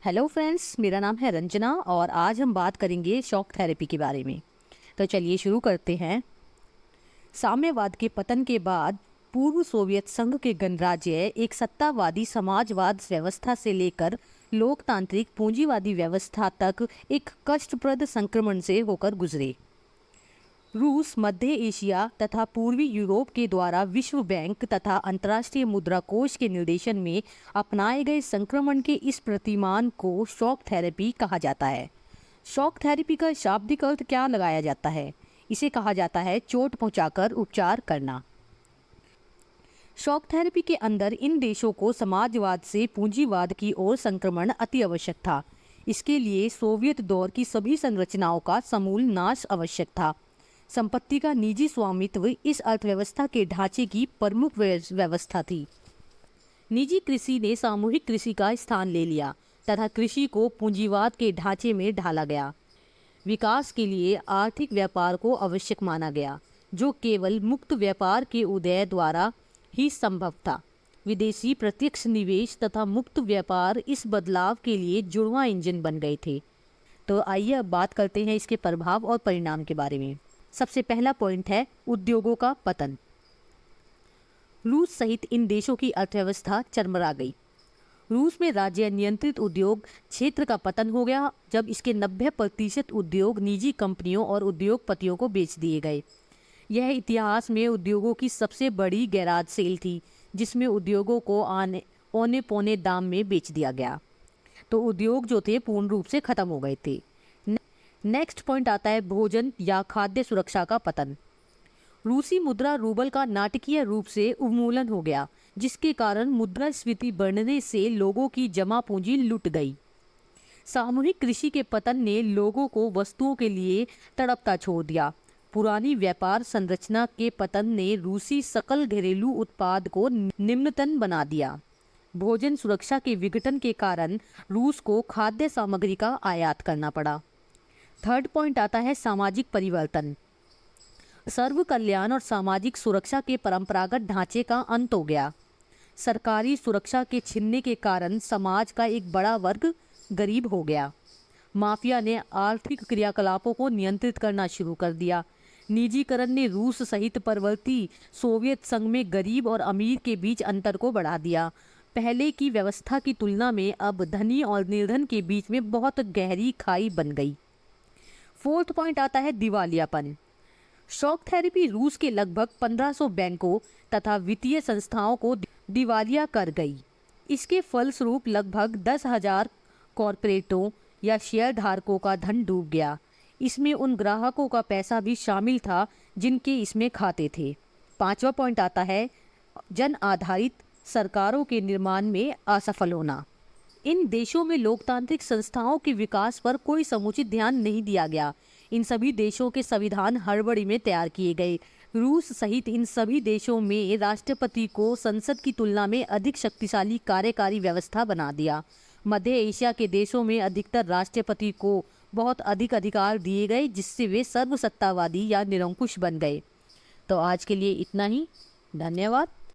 Hello friends, मेरा नाम है रंजना और आज हम बात करेंगे शॉक थेरेपी के बारे में। तो चलिए शुरू करते हैं। साम्यवाद के पतन के बाद पूर्व सोवियत संघ के गणराज्य एक सत्तावादी समाजवाद व्यवस्था से लेकर लोकतांत्रिक पूंजीवादी व्यवस्था तक एक कष्टप्रद संक्रमण से होकर गुजरे। रूस, मध्य एशिया तथा पूर्वी यूरोप के द्वारा विश्व बैंक तथा अंतर्राष्ट्रीय मुद्रा कोष के निर्देशन में अपनाए गए संक्रमण के इस प्रतिमान को शॉक थेरेपी कहा जाता है। शॉक थेरेपी का शाब्दिक अर्थ क्या लगाया जाता है? इसे कहा जाता है चोट पहुंचाकर उपचार करना। शॉक थेरेपी के अंदर इन देशों को समाजवाद से पूंजीवाद की ओर संक्रमण अति आवश्यक था। इसके लिए सोवियत दौर की सभी संरचनाओं का समूल नाश आवश्यक था। संपत्ति का निजी स्वामित्व इस अर्थव्यवस्था के ढांचे की प्रमुख व्यवस्था थी। निजी कृषि ने सामूहिक कृषि का स्थान ले लिया तथा कृषि को पूंजीवाद के ढांचे में ढाला गया। विकास के लिए आर्थिक व्यापार को आवश्यक माना गया, जो केवल मुक्त व्यापार के उदय द्वारा ही संभव था। विदेशी प्रत्यक्ष निवेश तथा मुक्त व्यापार इस बदलाव के लिए जुड़वां इंजन बन गए थे। तो आइए अब बात करते हैं इसके प्रभाव और परिणाम के बारे में। सबसे पहला पॉइंट है उद्योगों का पतन। रूस सहित इन देशों की अर्थव्यवस्था चरमरा गई। रूस में राज्य नियंत्रित उद्योग क्षेत्र का पतन हो गया, जब इसके 90% उद्योग निजी कंपनियों और उद्योगपतियों को बेच दिए गए। यह इतिहास में उद्योगों की सबसे बड़ी गैराज सेल थी, जिसमें उद्योगों को औने पौने दाम में बेच दिया गया। तो उद्योग जो थे पूर्ण रूप से खत्म हो गए थे। नेक्स्ट पॉइंट आता है भोजन या खाद्य सुरक्षा का पतन। रूसी मुद्रा रूबल का नाटकीय रूप से उन्मूलन हो गया, जिसके कारण मुद्रास्फीति बढ़ने से लोगों की जमा पूंजी लुट गई। सामूहिक कृषि के पतन ने लोगों को वस्तुओं के लिए तड़पता छोड़ दिया। पुरानी व्यापार संरचना के पतन ने रूसी सकल घरेलू उत्पाद को निम्नतम बना दिया। भोजन सुरक्षा के विघटन के कारण रूस को खाद्य सामग्री का आयात करना पड़ा। थर्ड पॉइंट आता है सामाजिक परिवर्तन। सर्व कल्याण और सामाजिक सुरक्षा के परंपरागत ढांचे का अंत हो गया। सरकारी सुरक्षा के छिनने के कारण समाज का एक बड़ा वर्ग गरीब हो गया। माफिया ने आर्थिक क्रियाकलापों को नियंत्रित करना शुरू कर दिया। निजीकरण ने रूस सहित पूर्ववर्ती सोवियत संघ में गरीब और अमीर के बीच अंतर को बढ़ा दिया। पहले की व्यवस्था की तुलना में अब धनी और निर्धन के बीच में बहुत गहरी खाई बन गई। फोर्थ पॉइंट आता है दिवालियापन। शॉक थेरेपी रूस के लगभग 1500 बैंकों तथा वित्तीय संस्थाओं को दिवालिया कर गई। इसके फलस्वरूप लगभग 10,000 कॉरपोरेटों या शेयर धारकों का धन डूब गया। इसमें उन ग्राहकों का पैसा भी शामिल था जिनके इसमें खाते थे। पांचवा पॉइंट आता है जन आधारित सरकारों के निर्माण में असफल होना। इन देशों में लोकतांत्रिक संस्थाओं के विकास पर कोई समुचित ध्यान नहीं दिया गया। इन सभी देशों के संविधान हड़बड़ी में तैयार किए गए। रूस सहित इन सभी देशों में राष्ट्रपति को संसद की तुलना में अधिक शक्तिशाली कार्यकारी व्यवस्था बना दिया। मध्य एशिया के देशों में अधिकतर राष्ट्रपति को बहुत अधिक अधिकार दिए गए, जिससे वे सर्वसत्तावादी या निरंकुश बन गए। तो आज के लिए इतना ही। धन्यवाद।